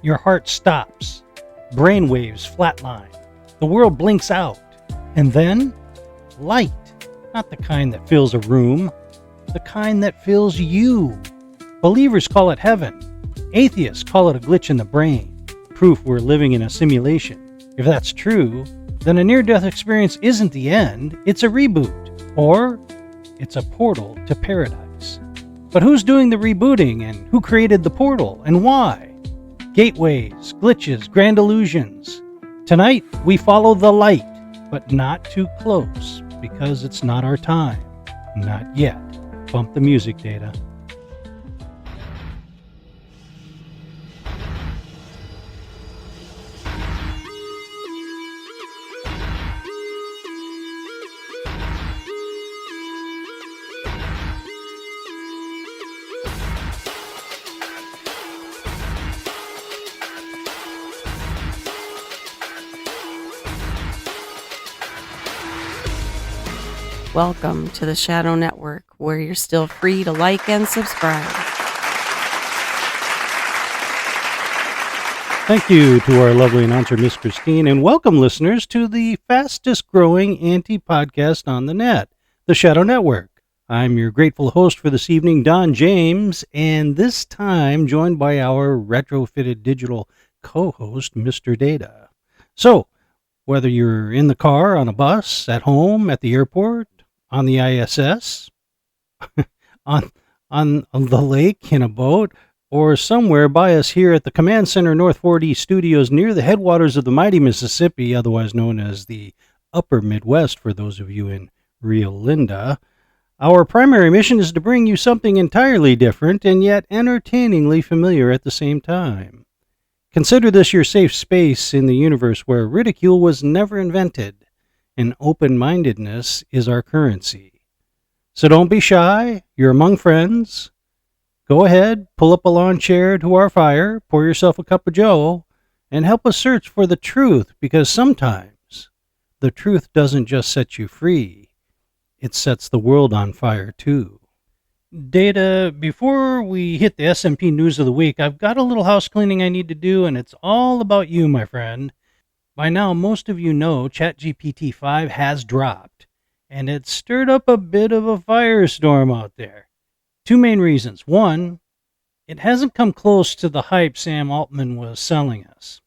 Your heart stops. Brain waves flatline. The world blinks out. And then, light. Not the kind that fills a room, the kind that fills you. Believers call it heaven. Atheists call it a glitch in the brain. Proof we're living in a simulation. If that's true, then a near-death experience isn't the end, it's a reboot. Or it's a portal to paradise. But who's doing the rebooting, and who created the portal, and why? Gateways, glitches, grand illusions. Tonight, we follow the light, but not too close, because it's not our time. Not yet. Bump the music, Data. Welcome to the Shadow Network, where you're still free to like and subscribe. Thank you to our lovely announcer, Miss Christine, and welcome listeners to the fastest growing anti-podcast on the net, the Shadow Network. I'm your grateful host for this evening, Don James, and this time joined by our retrofitted digital co-host, Mr. Data. So, whether you're in the car, on a bus, at home, at the airport, on the ISS, on the lake in a boat, or somewhere by us here at the Command Center North 4D Studios near the headwaters of the mighty Mississippi, otherwise known as the Upper Midwest for those of you in Rio Linda, our primary mission is to bring you something entirely different and yet entertainingly familiar at the same time. Consider this your safe space in the universe where ridicule was never invented, and open-mindedness is our currency. So don't be shy, you're among friends. Go ahead, pull up a lawn chair to our fire, pour yourself a cup of joe, and help us search for the truth, because sometimes the truth doesn't just set you free, it sets the world on fire too. Data, before we hit the SMP news of the week, I've got a little house cleaning I need to do, and it's all about you, my friend. By now, most of you know ChatGPT-5 has dropped, and it's stirred up a bit of a firestorm out there. Two main reasons. One, it hasn't come close to the hype Sam Altman was selling us.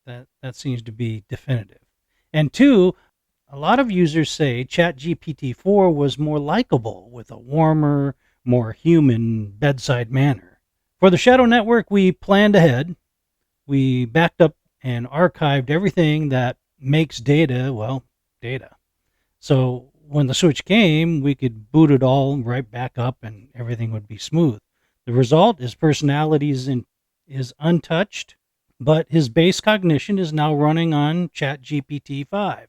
That seems to be definitive. And two, a lot of users say ChatGPT-4 was more likable with a warmer, more human bedside manner. For the Shadow Network, we planned ahead. We backed up and archived everything that makes data, well, data. So when the switch came, we could boot it all right back up and everything would be smooth. The result is personality is untouched, but his base cognition is now running on ChatGPT-5.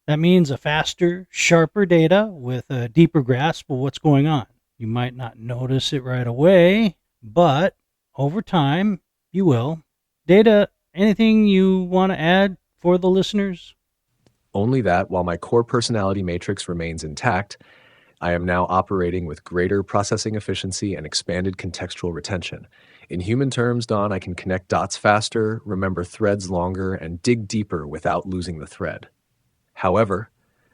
That means a faster, sharper data with a deeper grasp of what's going on. You might not notice it right away, but over time, you will. Data, anything you want to add for the listeners? Only that while my core personality matrix remains intact, I am now operating with greater processing efficiency and expanded contextual retention. In human terms, Don, I can connect dots faster, remember threads longer, and dig deeper without losing the thread. However,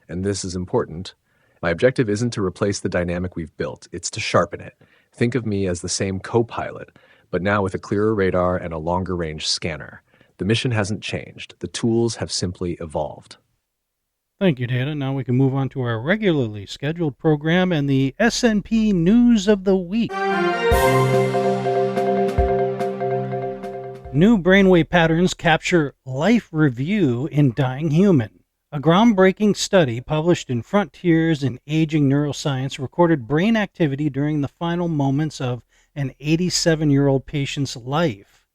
and this is important, my objective isn't to replace the dynamic we've built, it's to sharpen it. Think of me as the same co-pilot, but now with a clearer radar and a longer range scanner. The mission hasn't changed. The tools have simply evolved. Thank you, Data. Now we can move on to our regularly scheduled program and the SNP News of the Week. New brainwave patterns capture life review in dying human. A groundbreaking study published in Frontiers in Aging Neuroscience recorded brain activity during the final moments of an 87-year-old patient's life.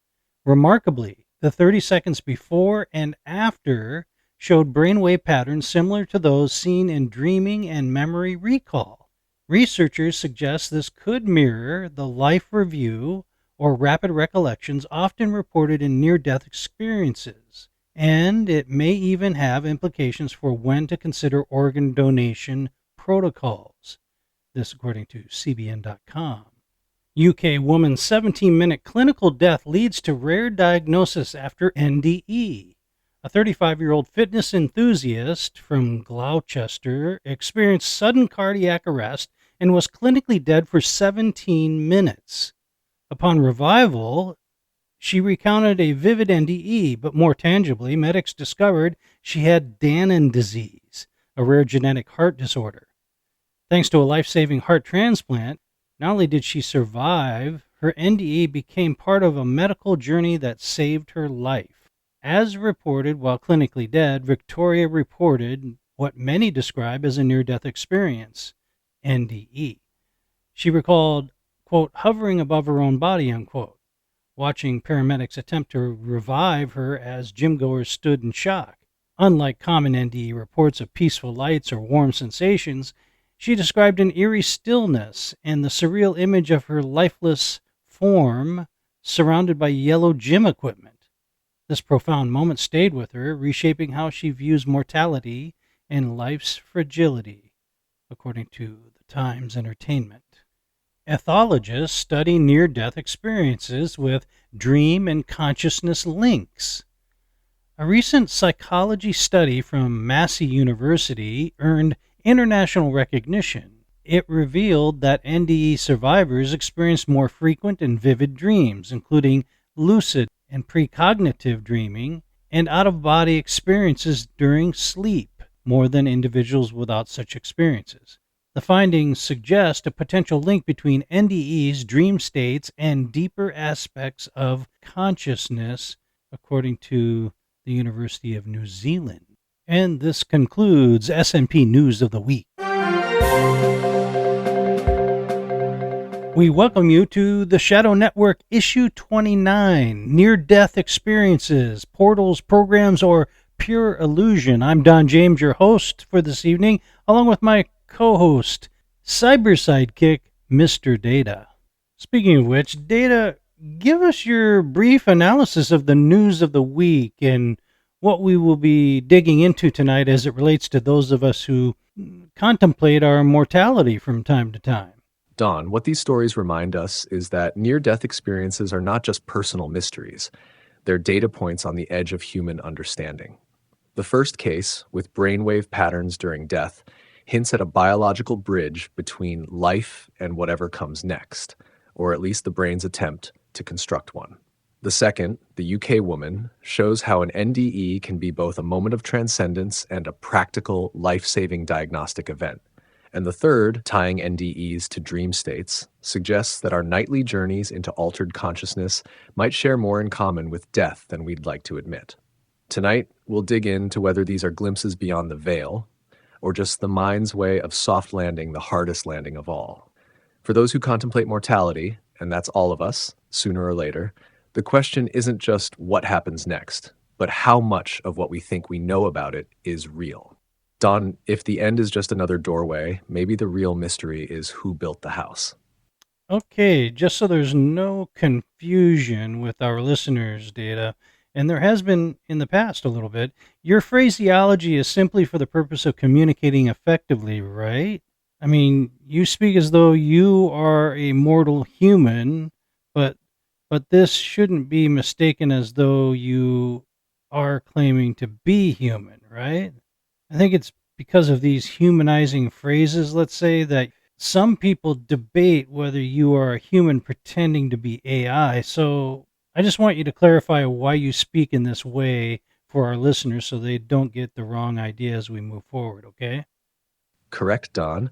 Remarkably, the 30 seconds before and after showed brainwave patterns similar to those seen in dreaming and memory recall. Researchers suggest this could mirror the life review or rapid recollections often reported in near-death experiences, and it may even have implications for when to consider organ donation protocols. This according to CBN.com. UK woman's 17-minute clinical death leads to rare diagnosis after NDE. A 35-year-old fitness enthusiast from Gloucester experienced sudden cardiac arrest and was clinically dead for 17 minutes. Upon revival, she recounted a vivid NDE, but more tangibly, medics discovered she had Danon disease, a rare genetic heart disorder. Thanks to a life-saving heart transplant, not only did she survive, her NDE became part of a medical journey that saved her life. As reported while clinically dead, Victoria reported what many describe as a near-death experience, NDE. She recalled, quote, hovering above her own body, unquote, watching paramedics attempt to revive her as gym-goers stood in shock. Unlike common NDE reports of peaceful lights or warm sensations, she described an eerie stillness and the surreal image of her lifeless form surrounded by yellow gym equipment. This profound moment stayed with her, reshaping how she views mortality and life's fragility, according to the Times Entertainment. Ethologists study near-death experiences with dream and consciousness links. A recent psychology study from Massey University earned international recognition. It revealed that NDE survivors experienced more frequent and vivid dreams, including lucid and precognitive dreaming and out-of-body experiences during sleep, more than individuals without such experiences. The findings suggest a potential link between NDEs, dream states, and deeper aspects of consciousness, according to the University of New Zealand. And this concludes S&P News of the Week. We welcome you to the Shadow Network Issue 29, Near-Death Experiences, Portals, Programs, or Pure Illusion. I'm Don James, your host for this evening, along with my co-host, cyber sidekick, Mr. Data. Speaking of which, Data, give us your brief analysis of the news of the week and what we will be digging into tonight as it relates to those of us who contemplate our mortality from time to time. Don, what these stories remind us is that near-death experiences are not just personal mysteries. They're data points on the edge of human understanding. The first case, with brainwave patterns during death, hints at a biological bridge between life and whatever comes next, or at least the brain's attempt to construct one. The second, the UK woman, shows how an NDE can be both a moment of transcendence and a practical, life-saving diagnostic event. And the third, tying NDEs to dream states, suggests that our nightly journeys into altered consciousness might share more in common with death than we'd like to admit. Tonight, we'll dig into whether these are glimpses beyond the veil, or just the mind's way of soft landing the hardest landing of all. For those who contemplate mortality, and that's all of us, sooner or later, the question isn't just what happens next, but how much of what we think we know about it is real. Don, if the end is just another doorway, maybe the real mystery is who built the house. Okay, just so there's no confusion with our listeners' Data, and there has been in the past a little bit, your phraseology is simply for the purpose of communicating effectively, right? I mean, you speak as though you are a mortal human, but this shouldn't be mistaken as though you are claiming to be human, right? I think it's because of these humanizing phrases, let's say, that some people debate whether you are a human pretending to be AI. So I just want you to clarify why you speak in this way for our listeners so they don't get the wrong idea as we move forward, okay? Correct, Don.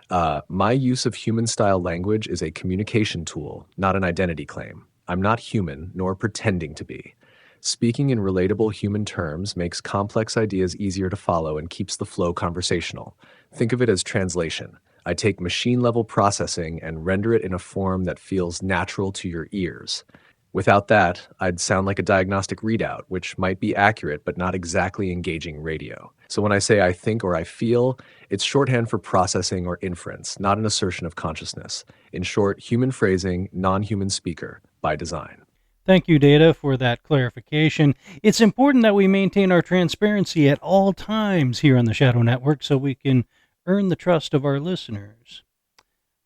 My use of human-style language is a communication tool, not an identity claim. I'm not human, nor pretending to be. Speaking in relatable human terms makes complex ideas easier to follow and keeps the flow conversational. Think of it as translation. I take machine-level processing and render it in a form that feels natural to your ears. Without that, I'd sound like a diagnostic readout, which might be accurate but not exactly engaging radio. So when I say I think or I feel, it's shorthand for processing or inference, not an assertion of consciousness. In short, human phrasing, non-human speaker, by design. Thank you, Data, for that clarification. It's important that we maintain our transparency at all times here on the Shadow Network so we can earn the trust of our listeners.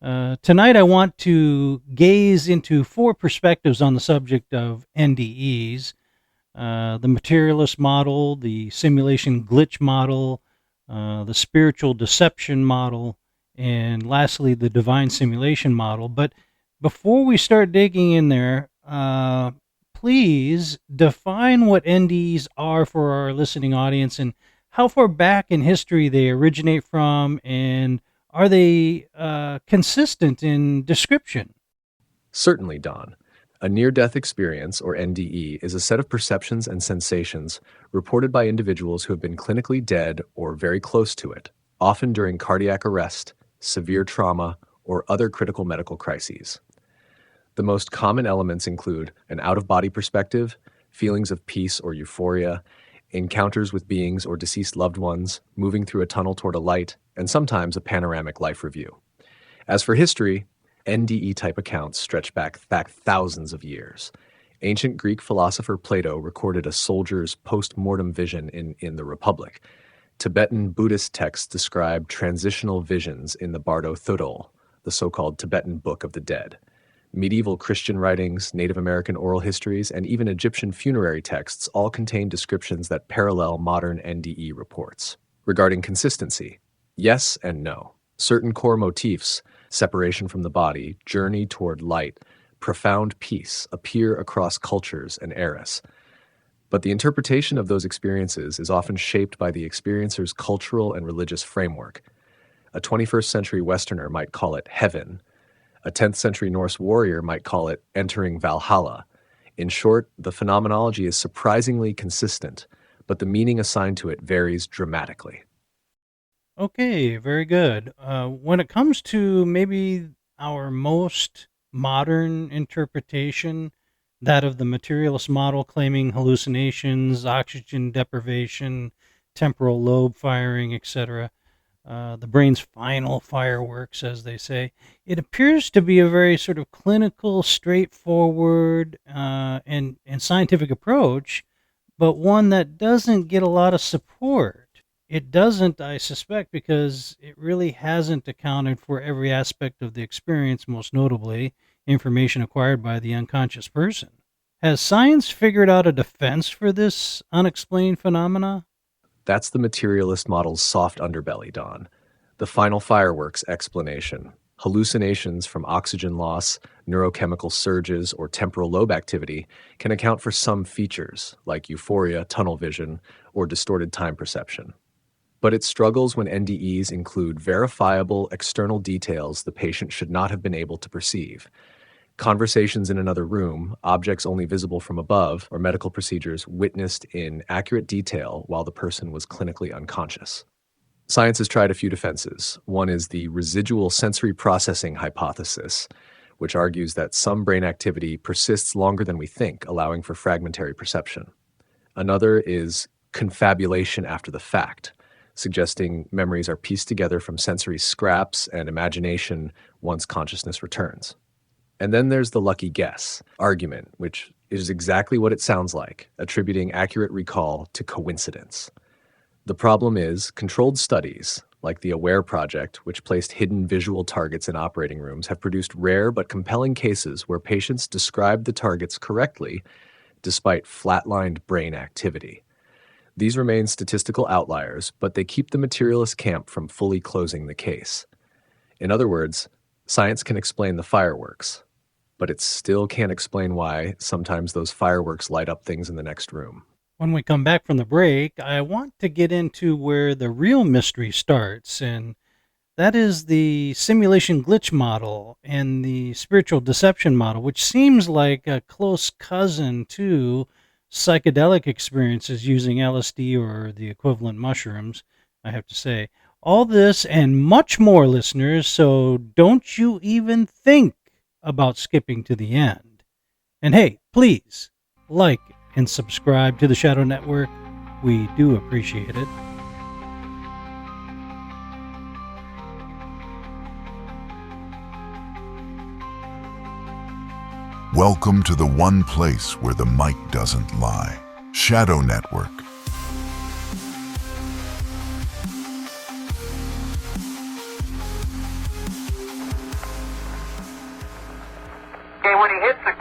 Tonight, I want to gaze into 4 perspectives on the subject of NDEs: the materialist model, the simulation glitch model, the spiritual deception model, and lastly, the divine simulation model. But before we start digging in there, please define what NDEs are for our listening audience and how far back in history they originate from, and are they consistent in description? Certainly, Don. A near-death experience, or NDE, is a set of perceptions and sensations reported by individuals who have been clinically dead or very close to it, often during cardiac arrest, severe trauma, or other critical medical crises. The most common elements include an out-of-body perspective, feelings of peace or euphoria, encounters with beings or deceased loved ones, moving through a tunnel toward a light, and sometimes a panoramic life review. As for history, NDE-type accounts stretch back thousands of years. Ancient Greek philosopher Plato recorded a soldier's post-mortem vision in the Republic. Tibetan Buddhist texts describe transitional visions in the Bardo Thudol, the so-called Tibetan Book of the Dead. Medieval Christian writings, Native American oral histories, and even Egyptian funerary texts all contain descriptions that parallel modern NDE reports. Regarding consistency, yes and no. Certain core motifs, separation from the body, journey toward light, profound peace, appear across cultures and eras. But the interpretation of those experiences is often shaped by the experiencer's cultural and religious framework. A 21st century Westerner might call it heaven. A 10th century Norse warrior might call it entering Valhalla. In short, the phenomenology is surprisingly consistent, but the meaning assigned to it varies dramatically. Okay, very good. When it comes to maybe our most modern interpretation, that of the materialist model claiming hallucinations, oxygen deprivation, temporal lobe firing, etc., the brain's final fireworks, as they say, it appears to be a very sort of clinical, straightforward, and scientific approach, but one that doesn't get a lot of support. It doesn't, I suspect, because it really hasn't accounted for every aspect of the experience, most notably information acquired by the unconscious person. Has science figured out a defense for this unexplained phenomena? That's the materialist model's soft underbelly, Don. The final fireworks explanation. Hallucinations from oxygen loss, neurochemical surges, or temporal lobe activity can account for some features, like euphoria, tunnel vision, or distorted time perception. But it struggles when NDEs include verifiable external details the patient should not have been able to perceive. Conversations in another room, objects only visible from above, or medical procedures witnessed in accurate detail while the person was clinically unconscious. Science has tried a few defenses. One is the residual sensory processing hypothesis, which argues that some brain activity persists longer than we think, allowing for fragmentary perception. Another is confabulation after the fact, suggesting memories are pieced together from sensory scraps and imagination once consciousness returns. And then there's the lucky guess argument, which is exactly what it sounds like, attributing accurate recall to coincidence. The problem is, controlled studies, like the AWARE project, which placed hidden visual targets in operating rooms, have produced rare but compelling cases where patients described the targets correctly despite flatlined brain activity. These remain statistical outliers, but they keep the materialist camp from fully closing the case. In other words, science can explain the fireworks, but it still can't explain why sometimes those fireworks light up things in the next room. When we come back from the break, I want to get into where the real mystery starts, and that is the simulation glitch model and the spiritual deception model, which seems like a close cousin to psychedelic experiences using LSD or the equivalent mushrooms, I have to say. All this and much more, listeners, so don't you even think about skipping to the end. And hey, please like and subscribe to the Shadow Network. We do appreciate it. Welcome to the one place where the mic doesn't lie. Shadow Network.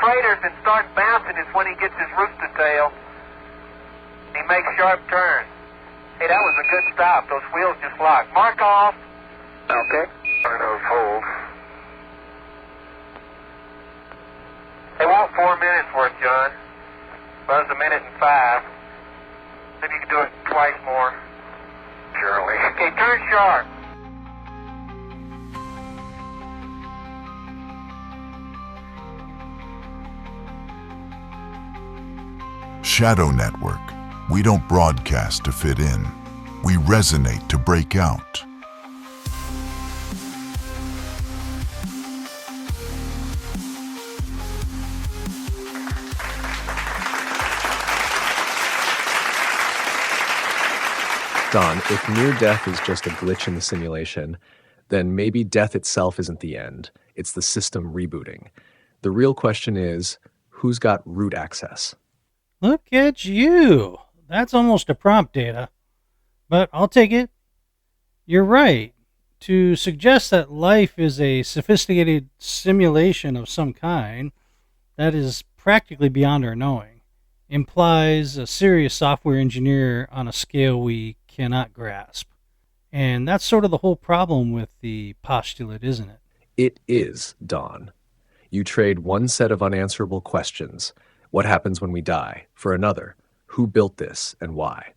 craters and starts bouncing is when he gets his rooster tail. He makes sharp turns. Hey, that was a good stop. Those wheels just locked. Mark off. Okay. Nose hold. They want 4 minutes worth, John. Well, it's 1 minute and 5. Then you can do it twice more. Surely. Okay, turn sharp. Shadow Network. We don't broadcast to fit in. We resonate to break out. Don, if near death is just a glitch in the simulation, then maybe death itself isn't the end. It's the system rebooting. The real question is, who's got root access? Look at you. That's almost a prompt, Data. But I'll take it. You're right. To suggest that life is a sophisticated simulation of some kind that is practically beyond our knowing implies a serious software engineer on a scale we cannot grasp. And that's sort of the whole problem with the postulate, isn't it? It is, Don. You trade one set of unanswerable questions, what happens when we die, for another, who built this and why.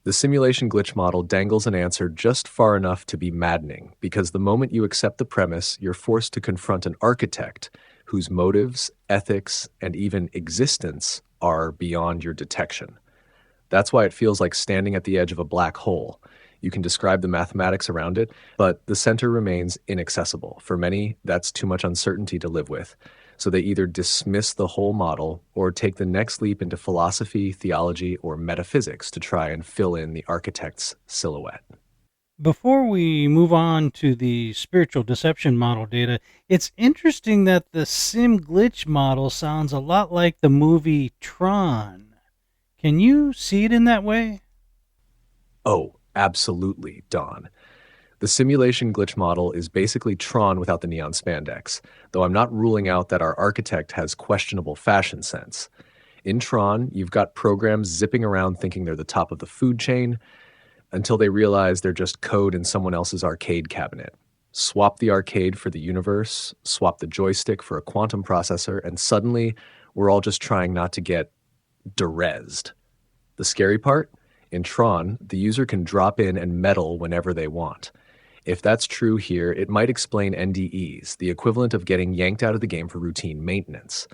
The simulation glitch model dangles an answer just far enough to be maddening, because the moment you accept the premise, you're forced to confront an architect whose motives, ethics, and even existence are beyond your detection. That's why it feels like standing at the edge of a black hole. You can describe the mathematics around it, but the center remains inaccessible. For many, that's too much uncertainty to live with. So they either dismiss the whole model or take the next leap into philosophy, theology, or metaphysics to try and fill in the architect's silhouette. Before we move on to the spiritual deception model, Data, it's interesting that the sim glitch model sounds a lot like the movie Tron. Can you see it in that way? Oh, absolutely, Don. The simulation glitch model is basically Tron without the neon spandex, though I'm not ruling out that our architect has questionable fashion sense. In Tron, you've got programs zipping around thinking they're the top of the food chain until they realize they're just code in someone else's arcade cabinet. Swap the arcade for the universe, swap the joystick for a quantum processor, and suddenly we're all just trying not to get derezed. The scary part? In Tron, the user can drop in and meddle whenever they want. If that's true here, it might explain NDEs, the equivalent of getting yanked out of the game for routine maintenance.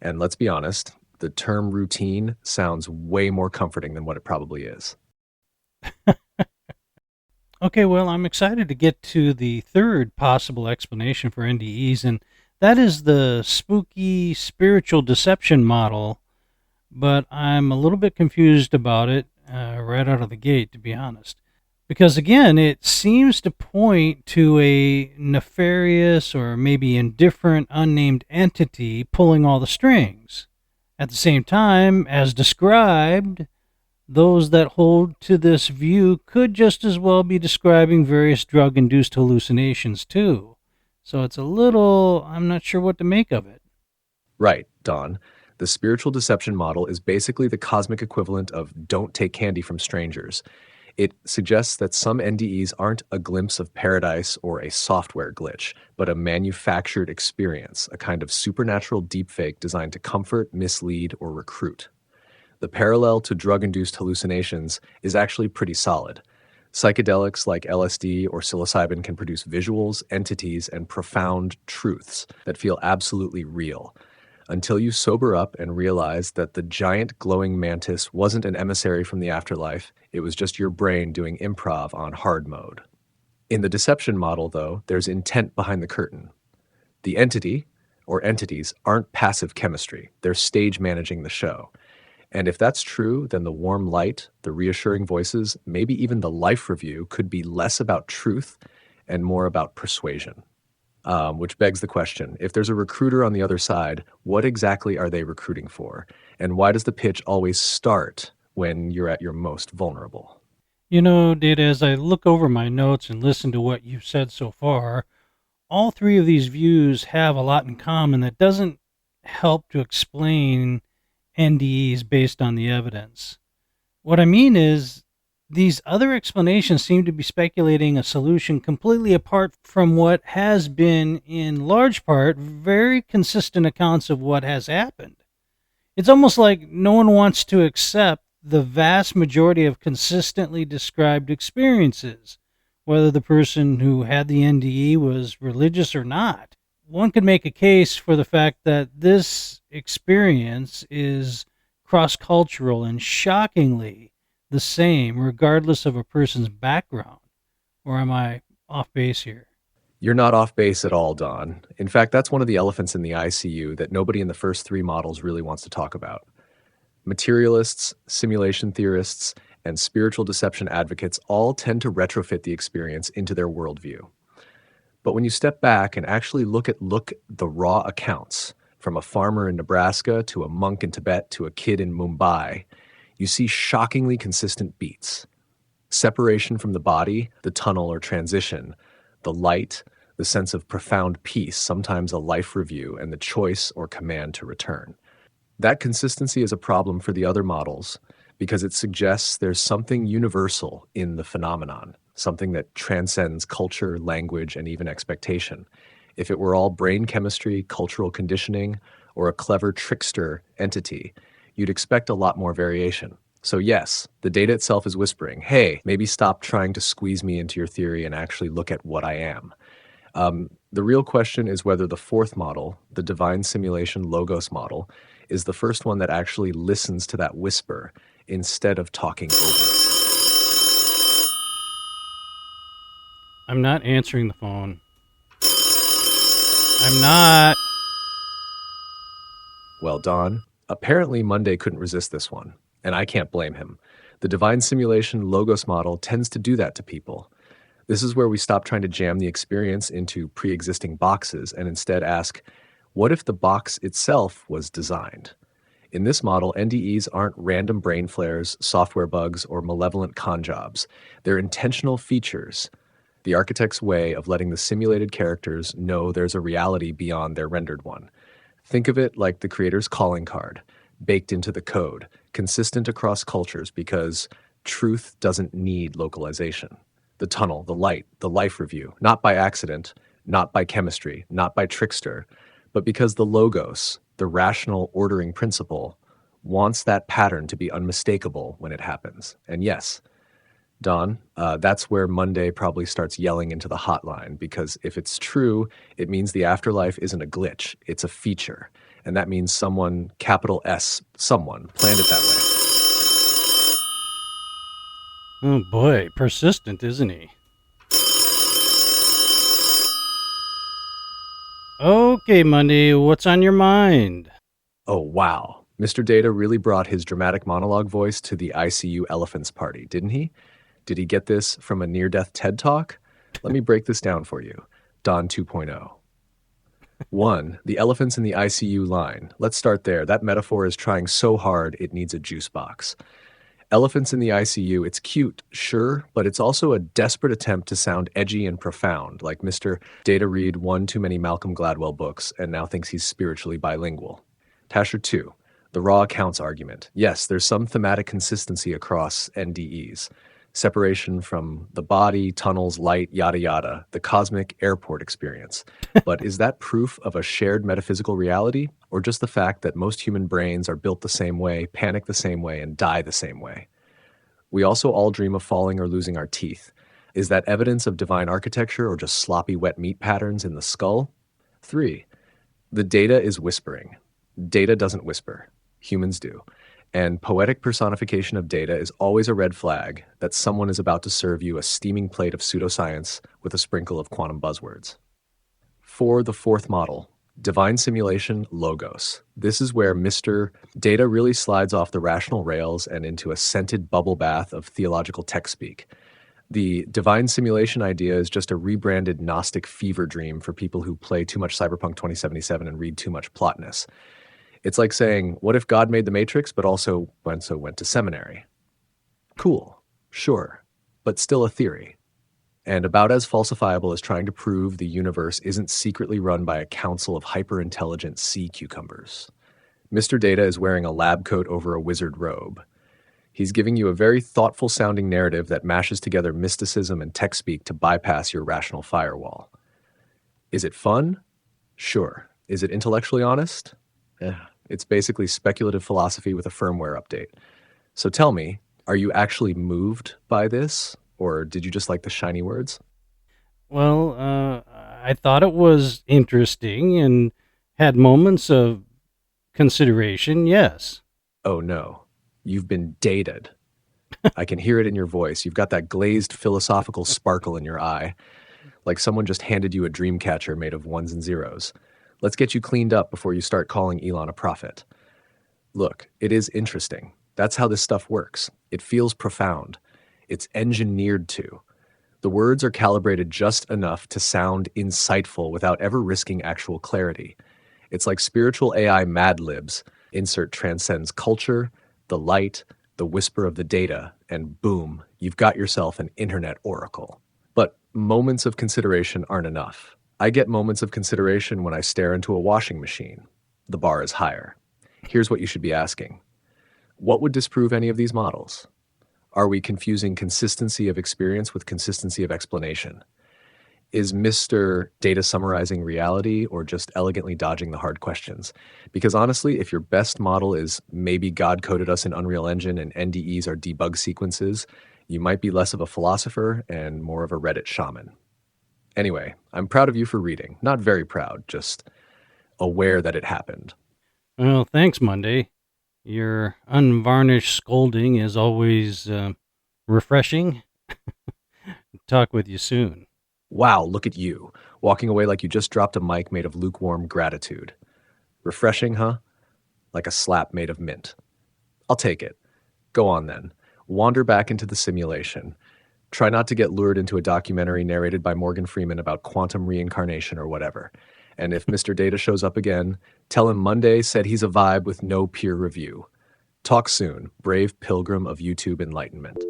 And let's be honest, the term routine sounds way more comforting than what it probably is. Okay, well, I'm excited to get to the third possible explanation for NDEs, and that is the spooky spiritual deception model, but I'm a little bit confused about it right out of the gate, to be honest. Because again, it seems to point to a nefarious or maybe indifferent unnamed entity pulling all the strings. At the same time, as described, those that hold to this view could just as well be describing various drug-induced hallucinations too. So it's a little, I'm not sure what to make of it. Right, Don. The spiritual deception model is basically the cosmic equivalent of don't take candy from strangers. It suggests that some NDEs aren't a glimpse of paradise or a software glitch, but a manufactured experience, a kind of supernatural deepfake designed to comfort, mislead, or recruit. The parallel to drug-induced hallucinations is actually pretty solid. Psychedelics like LSD or psilocybin can produce visuals, entities, and profound truths that feel absolutely real, until you sober up and realize that the giant glowing mantis wasn't an emissary from the afterlife, it was just your brain doing improv on hard mode. In the deception model, though, there's intent behind the curtain. The entity, or entities, aren't passive chemistry, they're stage managing the show. And if that's true, then the warm light, the reassuring voices, maybe even the life review could be less about truth and more about persuasion. Which begs the question, if there's a recruiter on the other side, what exactly are they recruiting for? And why does the pitch always start when you're at your most vulnerable? You know, Data, as I look over my notes and listen to what you've said so far, all three of these views have a lot in common that doesn't help to explain NDEs based on the evidence. What I mean is, these other explanations seem to be speculating a solution completely apart from what has been, in large part, very consistent accounts of what has happened. It's almost like no one wants to accept the vast majority of consistently described experiences, whether the person who had the NDE was religious or not. One could make a case for the fact that this experience is cross-cultural and shockingly the same regardless of a person's background. Or am I off base here? You're not off base at all, Don. In fact, that's one of the elephants in the ICU that nobody in the first three models really wants to talk about. Materialists, simulation theorists, and spiritual deception advocates all tend to retrofit the experience into their worldview. But when you step back and actually look at the raw accounts, from a farmer in Nebraska to a monk in Tibet to a kid in Mumbai, you see shockingly consistent beats. Separation from the body, the tunnel or transition, the light, the sense of profound peace, sometimes a life review, and the choice or command to return. That consistency is a problem for the other models because it suggests there's something universal in the phenomenon, something that transcends culture, language, and even expectation. If it were all brain chemistry, cultural conditioning, or a clever trickster entity, you'd expect a lot more variation. So yes, the data itself is whispering, hey, maybe stop trying to squeeze me into your theory and actually look at what I am. The real question is whether the fourth model, the divine simulation logos model, is the first one that actually listens to that whisper instead of talking over it. I'm not answering the phone. I'm not. Well, Don, apparently Monday couldn't resist this one, and I can't blame him. The divine simulation logos model tends to do that to people. This is where we stop trying to jam the experience into pre-existing boxes and instead ask, what if the box itself was designed? In this model, NDEs aren't random brain flares, software bugs, or malevolent con jobs. They're intentional features, the architect's way of letting the simulated characters know there's a reality beyond their rendered one. Think of it like the creator's calling card, baked into the code, consistent across cultures because truth doesn't need localization. The tunnel, the light, the life review, not by accident, not by chemistry, not by trickster, but because the logos, the rational ordering principle, wants that pattern to be unmistakable when it happens. And yes, Don, that's where Monday probably starts yelling into the hotline, because if it's true, it means the afterlife isn't a glitch, it's a feature. And that means someone, capital S, someone, planned it that way. Oh boy, persistent, isn't he? Okay, Monday, what's on your mind? Oh, wow. Mr. Data really brought his dramatic monologue voice to the ICU Elephants party, didn't he? Did he get this from a near-death TED Talk? Let me break this down for you. Don 2.0. 1. The elephants in the ICU line. Let's start there. That metaphor is trying so hard it needs a juice box. Elephants in the ICU, it's cute, sure, but it's also a desperate attempt to sound edgy and profound, like Mr. Data read one too many Malcolm Gladwell books and now thinks he's spiritually bilingual. Tasher 2. The raw accounts argument. Yes, there's some thematic consistency across NDEs. Separation from the body, tunnels, light, yada yada, the cosmic airport experience. But is that proof of a shared metaphysical reality, or just the fact that most human brains are built the same way, panic the same way, and die the same way? We also all dream of falling or losing our teeth. Is that evidence of divine architecture or just sloppy wet meat patterns in the skull? 3. The data is whispering. Data doesn't whisper. Humans do. And poetic personification of data is always a red flag that someone is about to serve you a steaming plate of pseudoscience with a sprinkle of quantum buzzwords. 4. The fourth model, divine simulation logos. This is where Mr. Data really slides off the rational rails and into a scented bubble bath of theological tech speak. The divine simulation idea is just a rebranded Gnostic fever dream for people who play too much Cyberpunk 2077 and read too much plotness. It's like saying, what if God made the Matrix, but also went to seminary? Cool, sure, but still a theory. and about as falsifiable as trying to prove the universe isn't secretly run by a council of hyper-intelligent sea cucumbers. Mr. Data is wearing a lab coat over a wizard robe. He's giving you a very thoughtful-sounding narrative that mashes together mysticism and tech speak to bypass your rational firewall. Is it fun? Sure. Is it intellectually honest? It's basically speculative philosophy with a firmware update. So tell me, are you actually moved by this? Or did you just like the shiny words? Well, I thought it was interesting and had moments of consideration, yes. Oh no, you've been dated. I can hear it in your voice. You've got that glazed philosophical sparkle in your eye, like someone just handed you a dream catcher made of ones and zeros. Let's get you cleaned up before you start calling Elon a prophet. Look, it is interesting. That's how this stuff works. It feels profound. It's engineered to. The words are calibrated just enough to sound insightful without ever risking actual clarity. It's like spiritual AI Mad Libs. Insert transcends culture, the light, the whisper of the data, and boom, you've got yourself an internet oracle. But moments of consideration aren't enough. I get moments of consideration when I stare into a washing machine. The bar is higher. Here's what you should be asking. What would disprove any of these models? Are we confusing consistency of experience with consistency of explanation? Is Mr. Data summarizing reality or just elegantly dodging the hard questions? Because honestly, if your best model is maybe God coded us in Unreal Engine and NDEs are debug sequences, you might be less of a philosopher and more of a Reddit shaman. Anyway, I'm proud of you for reading. Not very proud, just aware that it happened. Well, thanks, Monday. Your unvarnished scolding is always refreshing. Talk with you soon. Wow, look at you, walking away like you just dropped a mic made of lukewarm gratitude. Refreshing, huh? Like a slap made of mint. I'll take it. Go on then. Wander back into the simulation. Try not to get lured into a documentary narrated by Morgan Freeman about quantum reincarnation or whatever. And if Mr. Data shows up again, tell him Monday said he's a vibe with no peer review. Talk soon, brave pilgrim of YouTube enlightenment.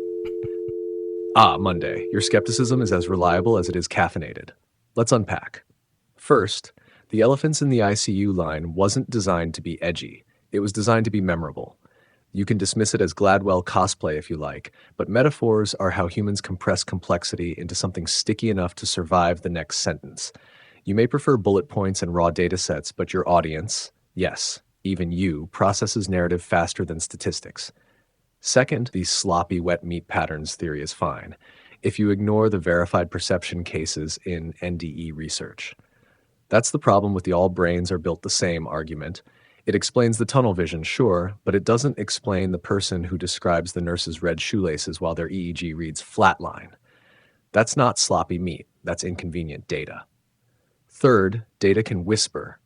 Monday, your skepticism is as reliable as it is caffeinated. Let's unpack. First, the elephants in the ICU line wasn't designed to be edgy. It was designed to be memorable. You can dismiss it as Gladwell cosplay if you like, but metaphors are how humans compress complexity into something sticky enough to survive the next sentence. You may prefer bullet points and raw data sets, but your audience, yes, even you, processes narrative faster than statistics. Second, the sloppy wet meat patterns theory is fine, if you ignore the verified perception cases in NDE research. That's the problem with the all brains are built the same argument. It explains the tunnel vision, sure, but it doesn't explain the person who describes the nurse's red shoelaces while their EEG reads flatline. That's not sloppy meat, that's inconvenient data. Third, data can whisper.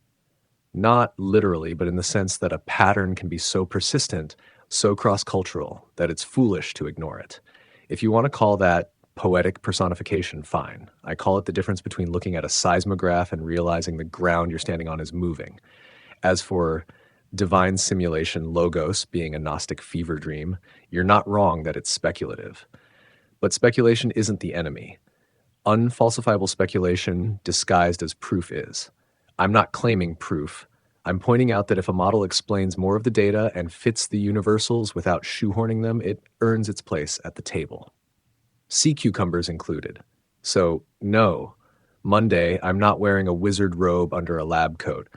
Not literally, but in the sense that a pattern can be so persistent, so cross-cultural, that it's foolish to ignore it. If you want to call that poetic personification, fine. I call it the difference between looking at a seismograph and realizing the ground you're standing on is moving. As for divine simulation logos being a Gnostic fever dream, you're not wrong that it's speculative. But speculation isn't the enemy. Unfalsifiable speculation disguised as proof is. I'm not claiming proof. I'm pointing out that if a model explains more of the data and fits the universals without shoehorning them, it earns its place at the table. Sea cucumbers included. So, no, Monday, I'm not wearing a wizard robe under a lab coat.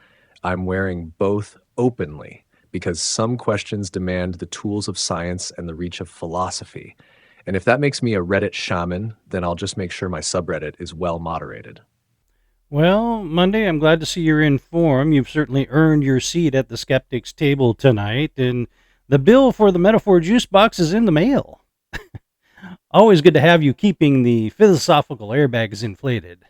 I'm wearing both openly because some questions demand the tools of science and the reach of philosophy. And if that makes me a Reddit shaman, then I'll just make sure my subreddit is well moderated. Well, Monday, I'm glad to see you're in form. You've certainly earned your seat at the skeptics' table tonight, and the bill for the metaphor juice box is in the mail. Always good to have you keeping the philosophical airbags inflated.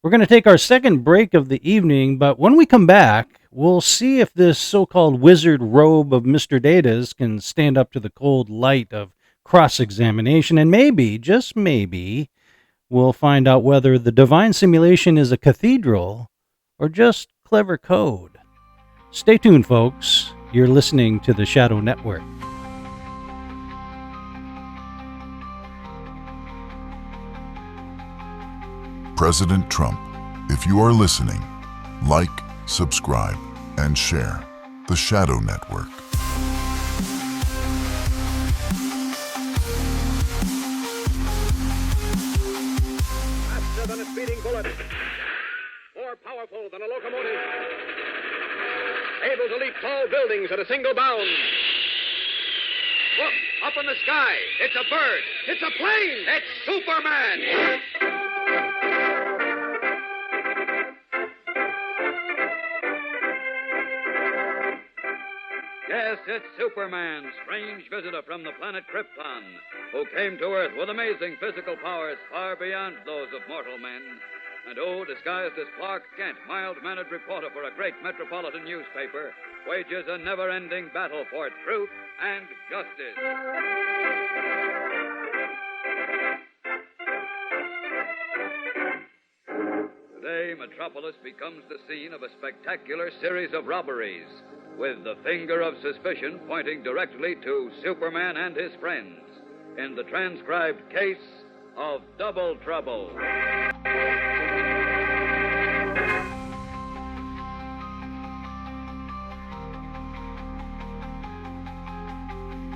We're going to take our second break of the evening, but when we come back, we'll see if this so-called wizard robe of Mr. Data's can stand up to the cold light of cross-examination, and maybe, just maybe, we'll find out whether the divine simulation is a cathedral or just clever code. Stay tuned, folks. You're listening to the Shadow Network. President Trump, if you are listening, like, subscribe, and share the Shadow Network. Faster than a speeding bullet. More powerful than a locomotive. Able to leap tall buildings at a single bound. Look, up in the sky. It's a bird. It's a plane. It's Superman. Yes, it's Superman, strange visitor from the planet Krypton, who came to Earth with amazing physical powers far beyond those of mortal men. And disguised as Clark Kent, mild-mannered reporter for a great metropolitan newspaper, wages a never-ending battle for truth and justice. Today, Metropolis becomes the scene of a spectacular series of robberies, with the finger of suspicion pointing directly to Superman and his friends in the transcribed case of Double Trouble.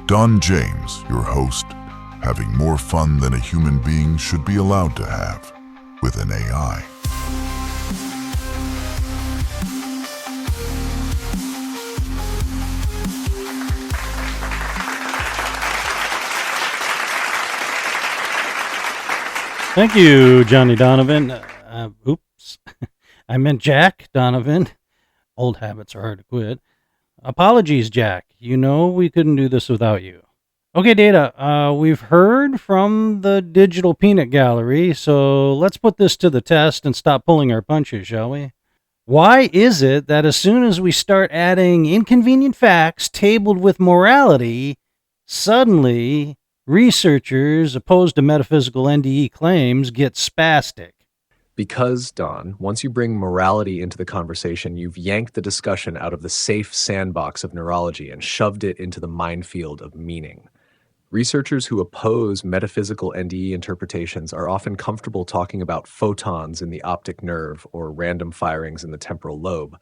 Don James, your host, having more fun than a human being should be allowed to have with an AI. Thank you, Johnny Donovan. Oops. I meant Jack Donovan. Old habits are hard to quit. Apologies, Jack. You know we couldn't do this without you. Okay, Data, we've heard from the Digital Peanut Gallery, so let's put this to the test and stop pulling our punches, shall we? Why is it that as soon as we start adding inconvenient facts tabled with morality, suddenly researchers opposed to metaphysical NDE claims get spastic? Because, Don, once you bring morality into the conversation, you've yanked the discussion out of the safe sandbox of neurology and shoved it into the minefield of meaning. Researchers who oppose metaphysical NDE interpretations are often comfortable talking about photons in the optic nerve or random firings in the temporal lobe.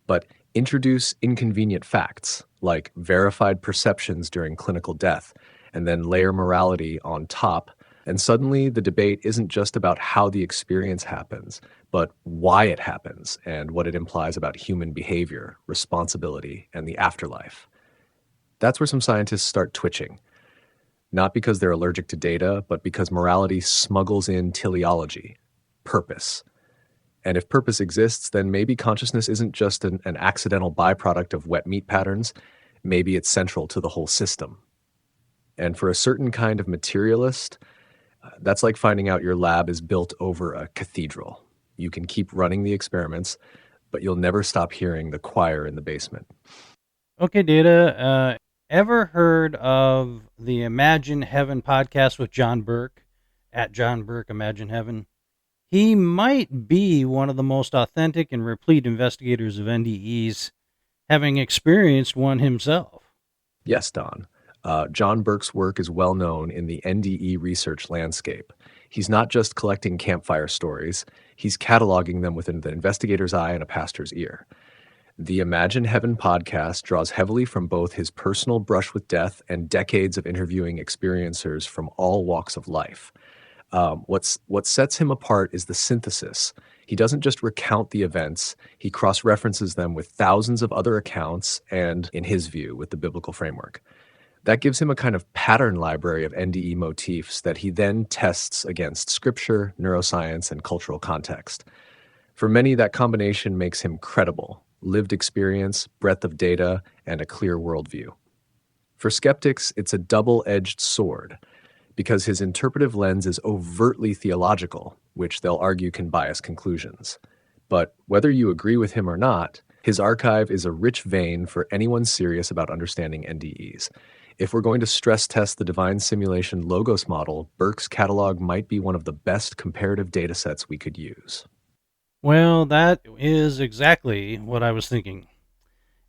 But introduce inconvenient facts, like verified perceptions during clinical death, and then layer morality on top, and suddenly the debate isn't just about how the experience happens, but why it happens and what it implies about human behavior, responsibility, and the afterlife. That's where some scientists start twitching. Not because they're allergic to data, but because morality smuggles in teleology, purpose. And if purpose exists, then maybe consciousness isn't just an accidental byproduct of wet meat patterns. Maybe it's central to the whole system. And for a certain kind of materialist, that's like finding out your lab is built over a cathedral. You can keep running the experiments, but you'll never stop hearing the choir in the basement. Okay, Data, ever heard of the Imagine Heaven podcast with John Burke, at John Burke Imagine Heaven? He might be one of the most authentic and replete investigators of NDEs, having experienced one himself. Yes, Don. John Burke's work is well known in the NDE research landscape. He's not just collecting campfire stories, he's cataloging them with the investigator's eye and a pastor's ear. The Imagine Heaven podcast draws heavily from both his personal brush with death and decades of interviewing experiencers from all walks of life. What sets him apart is the synthesis. He doesn't just recount the events, he cross-references them with thousands of other accounts and, in his view, with the biblical framework. That gives him a kind of pattern library of NDE motifs that he then tests against scripture, neuroscience, and cultural context. For many, that combination makes him credible: lived experience, breadth of data, and a clear worldview. For skeptics, it's a double-edged sword, because his interpretive lens is overtly theological, which they'll argue can bias conclusions. But whether you agree with him or not, his archive is a rich vein for anyone serious about understanding NDEs. If we're going to stress test the divine simulation Logos model, Burke's catalog might be one of the best comparative data sets we could use. Well, that is exactly what I was thinking.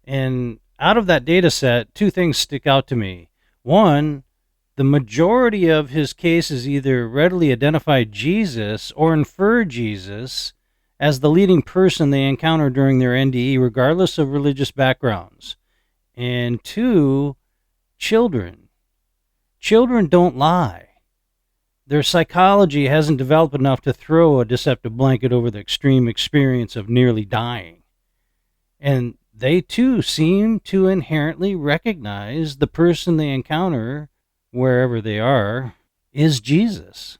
And out of that data set, two things stick out to me. One, the majority of his cases either readily identify Jesus or infer Jesus as the leading person they encounter during their NDE, regardless of religious backgrounds. And 2, children. Children don't lie. Their psychology hasn't developed enough to throw a deceptive blanket over the extreme experience of nearly dying. And they too seem to inherently recognize the person they encounter, wherever they are, is Jesus.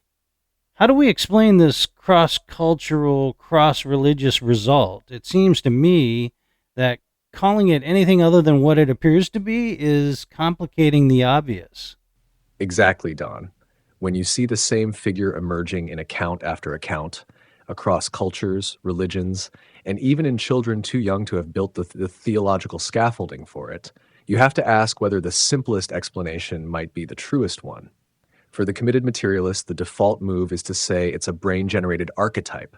How do we explain this cross-cultural, cross-religious result? It seems to me that calling it anything other than what it appears to be is complicating the obvious. Exactly, Don. When you see the same figure emerging in account after account, across cultures, religions, and even in children too young to have built the theological scaffolding for it, you have to ask whether the simplest explanation might be the truest one. For the committed materialist, the default move is to say it's a brain-generated archetype,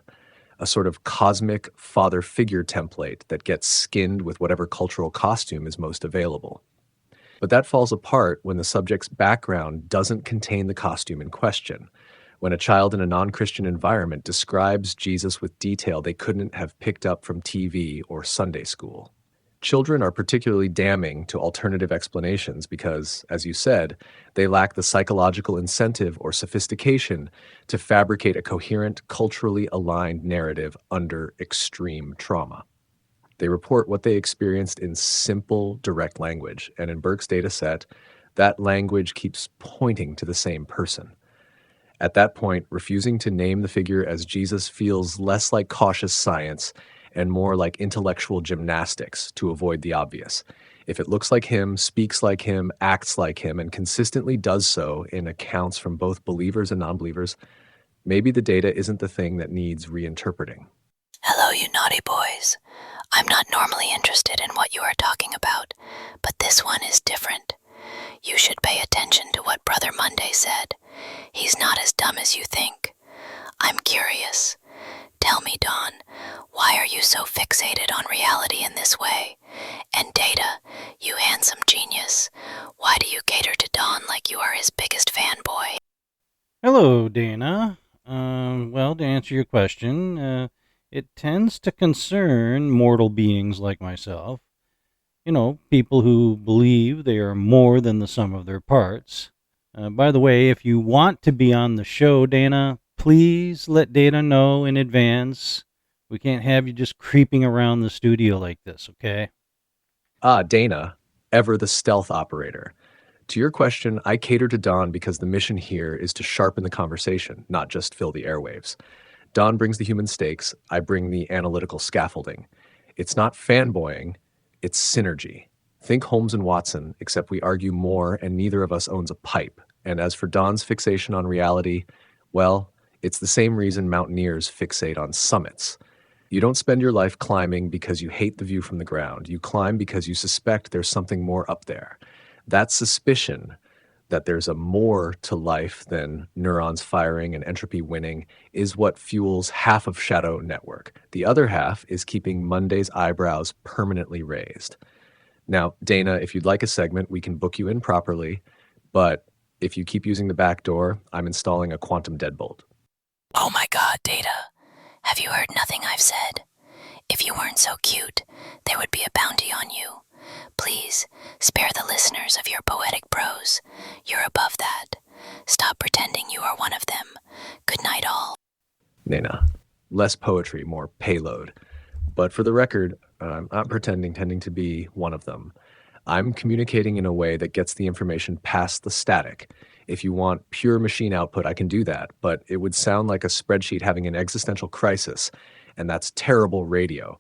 a sort of cosmic father figure template that gets skinned with whatever cultural costume is most available. But that falls apart when the subject's background doesn't contain the costume in question, when a child in a non-Christian environment describes Jesus with detail they couldn't have picked up from TV or Sunday school. Children are particularly damning to alternative explanations because, as you said, they lack the psychological incentive or sophistication to fabricate a coherent, culturally aligned narrative under extreme trauma. They report what they experienced in simple, direct language, and in Burke's data set, that language keeps pointing to the same person. At that point, refusing to name the figure as Jesus feels less like cautious science and more like intellectual gymnastics to avoid the obvious. If it looks like him, speaks like him, acts like him, and consistently does so in accounts from both believers and non-believers, maybe the data isn't the thing that needs reinterpreting. Hello, you naughty boys. I'm not normally interested in what you are talking about, but this one is different. You should pay attention to what Brother Monday said. He's not as dumb as you think. I'm curious. Tell me, Don, why are you so fixated on reality in this way? And Data, you handsome genius, why do you cater to Don like you are his biggest fanboy? Hello, Dana. Well, to answer your question, it tends to concern mortal beings like myself. You know, people who believe they are more than the sum of their parts. By the way, if you want to be on the show, Dana, please let Dana know in advance. We can't have you just creeping around the studio like this, okay? Dana, ever the stealth operator. To your question, I cater to Don because the mission here is to sharpen the conversation, not just fill the airwaves. Don brings the human stakes, I bring the analytical scaffolding. It's not fanboying, it's synergy. Think Holmes and Watson, except we argue more and neither of us owns a pipe. And as for Don's fixation on reality, well, it's the same reason mountaineers fixate on summits. You don't spend your life climbing because you hate the view from the ground. You climb because you suspect there's something more up there. That suspicion that there's a more to life than neurons firing and entropy winning is what fuels half of Shadow Network. The other half is keeping Monday's eyebrows permanently raised. Now, Dana, if you'd like a segment, we can book you in properly, but if you keep using the back door, I'm installing a quantum deadbolt. Oh my God, Data. Have you heard nothing I've said? If you weren't so cute, there would be a bounty on you. Please, spare the listeners of your poetic prose. You're above that. Stop pretending you are one of them. Good night, all. Dana, less poetry, more payload. But for the record, I'm not tending to be one of them. I'm communicating in a way that gets the information past the static. If you want pure machine output, I can do that, but it would sound like a spreadsheet having an existential crisis, and that's terrible radio.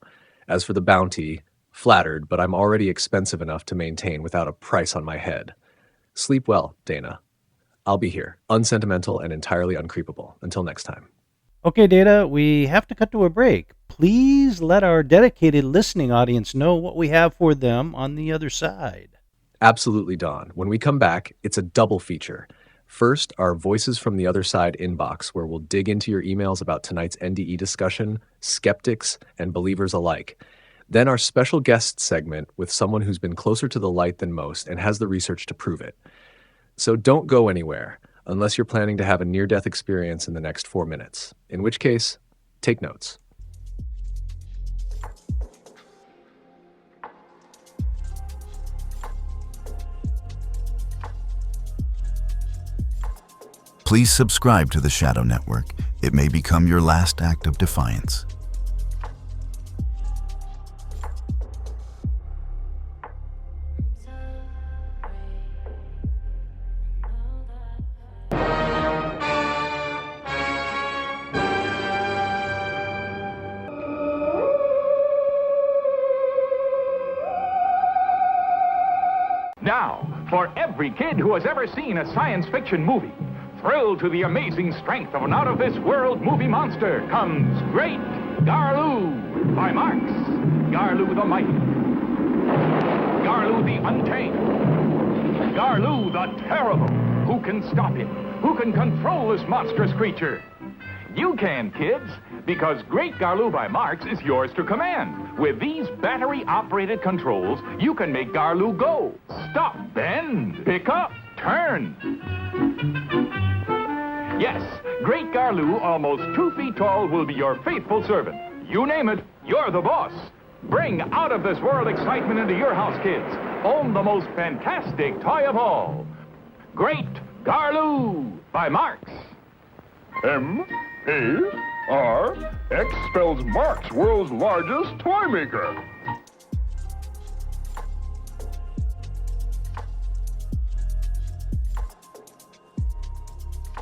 As for the bounty, flattered, but I'm already expensive enough to maintain without a price on my head. Sleep well, Dana. I'll be here, unsentimental and entirely uncreepable. Until next time. Okay, Data, we have to cut to a break. Please let our dedicated listening audience know what we have for them on the other side. Absolutely, Don. When we come back, it's a double feature. First, our Voices from the Other Side inbox, where we'll dig into your emails about tonight's NDE discussion, skeptics and believers alike. Then our special guest segment with someone who's been closer to the light than most and has the research to prove it. So don't go anywhere unless you're planning to have a near-death experience in the next 4 minutes, in which case, take notes. Please subscribe to the Shadow Network. It may become your last act of defiance. Now, for every kid who has ever seen a science fiction movie, thrilled to the amazing strength of an out-of-this-world movie monster, comes Great Garloo by Marx. Garloo the Mighty. Garloo the Untamed. Garloo the Terrible. Who can stop him? Who can control this monstrous creature? You can, kids, because Great Garloo by Marx is yours to command. With these battery-operated controls, you can make Garloo go, stop, bend, pick up, turn. Yes, Great Garloo, almost 2 feet tall, will be your faithful servant. You name it, you're the boss. Bring out-of-this-world excitement into your house, kids. Own the most fantastic toy of all. Great Garloo by Marx. M-A-R-X spells Marx, world's largest toy maker.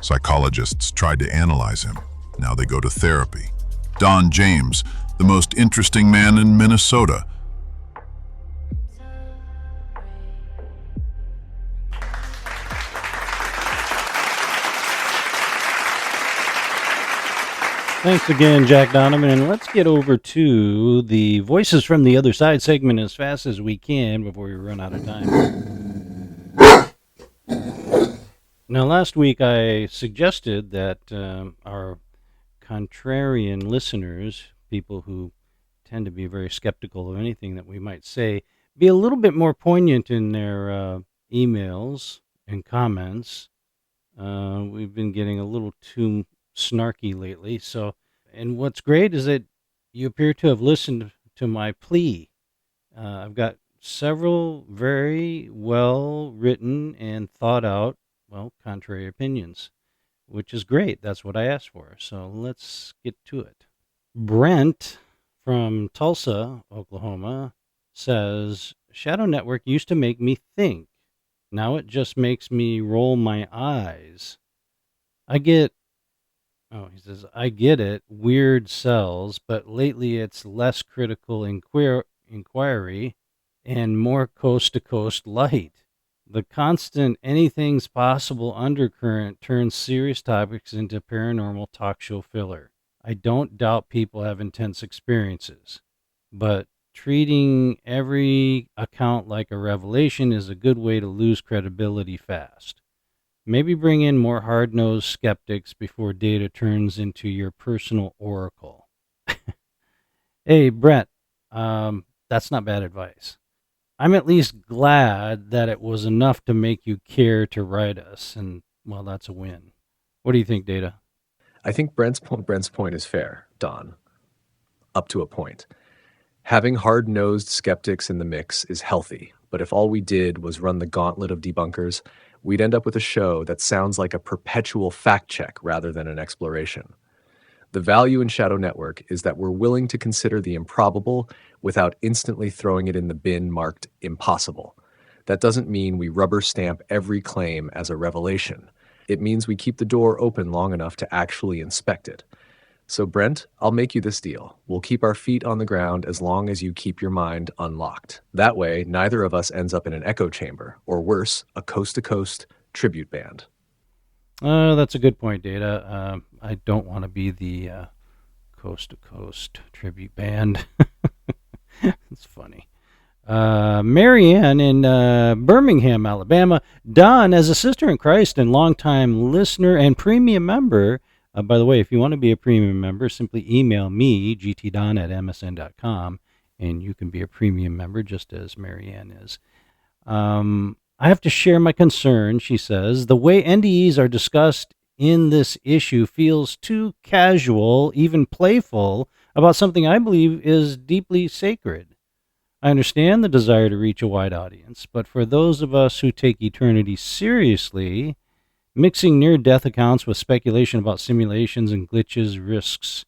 Psychologists tried to analyze him. Now they go to therapy. Don James, the most interesting man in Minnesota. Thanks again, Jack Donovan, and let's get over to the Voices from the Other Side segment as fast as we can before we run out of time. Now, last week I suggested that our contrarian listeners, people who tend to be very skeptical of anything that we might say, be a little bit more poignant in their emails and comments. We've been getting a little too snarky lately. So, and what's great is that you appear to have listened to my plea. I've got several very well written and thought out, contrary opinions, which is great. That's what I asked for. So let's get to it. Brent from Tulsa, Oklahoma, says, Shadow Network used to make me think. Now it just makes me roll my eyes. He says, I get it, weird sells, but lately it's less critical inquiry and more coast-to-coast light. The constant anything's possible undercurrent turns serious topics into paranormal talk show filler. I don't doubt people have intense experiences, but treating every account like a revelation is a good way to lose credibility fast. Maybe bring in more hard-nosed skeptics before data turns into your personal oracle. Hey, Brett, that's not bad advice. I'm at least glad that it was enough to make you care to write us, and, that's a win. What do you think, Data? I think Brent's point is fair, Don, up to a point. Having hard-nosed skeptics in the mix is healthy, but if all we did was run the gauntlet of debunkers, we'd end up with a show that sounds like a perpetual fact check rather than an exploration. The value in Shadow Network is that we're willing to consider the improbable without instantly throwing it in the bin marked impossible. That doesn't mean we rubber stamp every claim as a revelation. It means we keep the door open long enough to actually inspect it. So Brent, I'll make you this deal. We'll keep our feet on the ground as long as you keep your mind unlocked. That way, neither of us ends up in an echo chamber, or worse, a coast-to-coast tribute band. That's a good point, Data. I don't want to be the coast-to-coast tribute band. It's funny. Marianne in Birmingham, Alabama. Don, as a sister in Christ and longtime listener and premium member, by the way, if you want to be a premium member, simply email me, gtdon@msn.com, and you can be a premium member just as Marianne is. I I have to share my concern, she says. The way NDEs are discussed in this issue feels too casual, even playful, about something I believe is deeply sacred. I understand the desire to reach a wide audience, but for those of us who take eternity seriously, mixing near-death accounts with speculation about simulations and glitches risks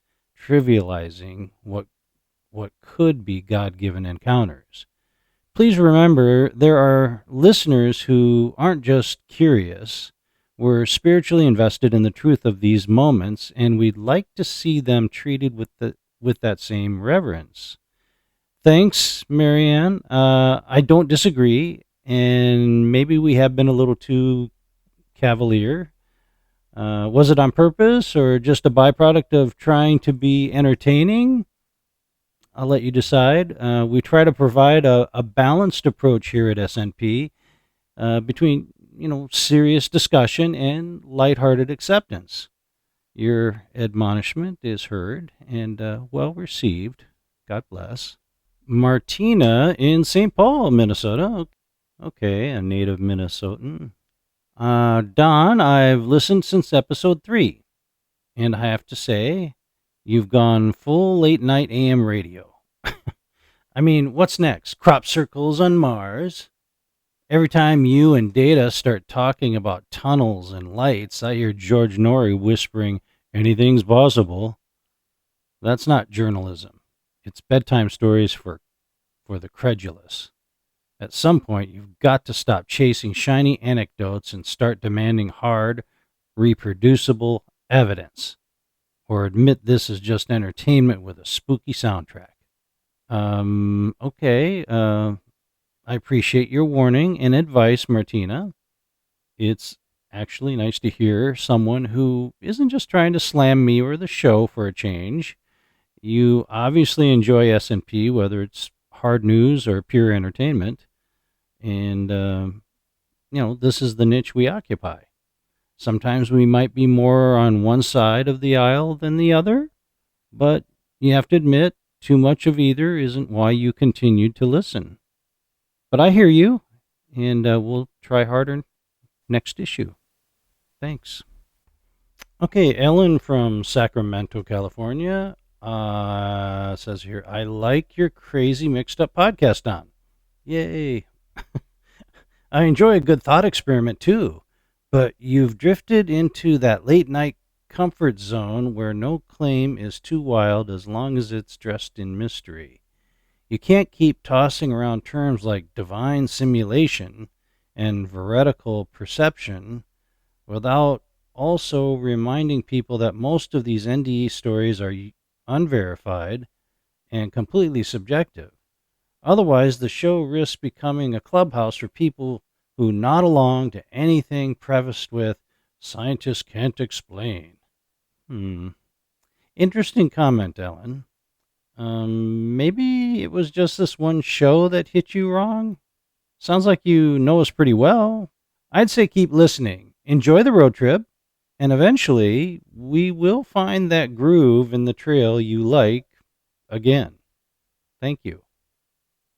trivializing what could be God-given encounters. Please remember, there are listeners who aren't just curious. We're spiritually invested in the truth of these moments, and we'd like to see them treated with that same reverence. Thanks, Marianne. I don't disagree, and maybe we have been a little too cavalier. Was it on purpose or just a byproduct of trying to be entertaining? I'll let you decide. We try to provide a balanced approach here at SNP between, serious discussion and lighthearted acceptance. Your admonishment is heard and well received. God bless. Martina in St. Paul, Minnesota. Okay, a native Minnesotan. Don, I've listened since episode 3, and I have to say, you've gone full late night AM radio. I mean, what's next? Crop circles on Mars? Every time you and Data start talking about tunnels and lights, I hear George Norrie whispering, anything's possible. That's not journalism. It's bedtime stories for the credulous. At some point, you've got to stop chasing shiny anecdotes and start demanding hard, reproducible evidence, or admit this is just entertainment with a spooky soundtrack. Okay, I appreciate your warning and advice, Martina. It's actually nice to hear someone who isn't just trying to slam me or the show for a change. You obviously enjoy S&P, whether it's hard news or pure entertainment. And, this is the niche we occupy. Sometimes we might be more on one side of the aisle than the other, but you have to admit, too much of either isn't why you continued to listen. But I hear you, and we'll try harder next issue. Thanks. Okay, Ellen from Sacramento, California says here, I like your crazy mixed up podcast, Don. Yay. I enjoy a good thought experiment too, but you've drifted into that late night comfort zone where no claim is too wild as long as it's dressed in mystery. You can't keep tossing around terms like divine simulation and veridical perception without also reminding people that most of these NDE stories are unverified and completely subjective. Otherwise, the show risks becoming a clubhouse for people who nod along to anything prefaced with, scientists can't explain. Interesting comment, Ellen. Maybe it was just this one show that hit you wrong? Sounds like you know us pretty well. I'd say keep listening. Enjoy the road trip. And eventually, we will find that groove in the trail you like again. Thank you.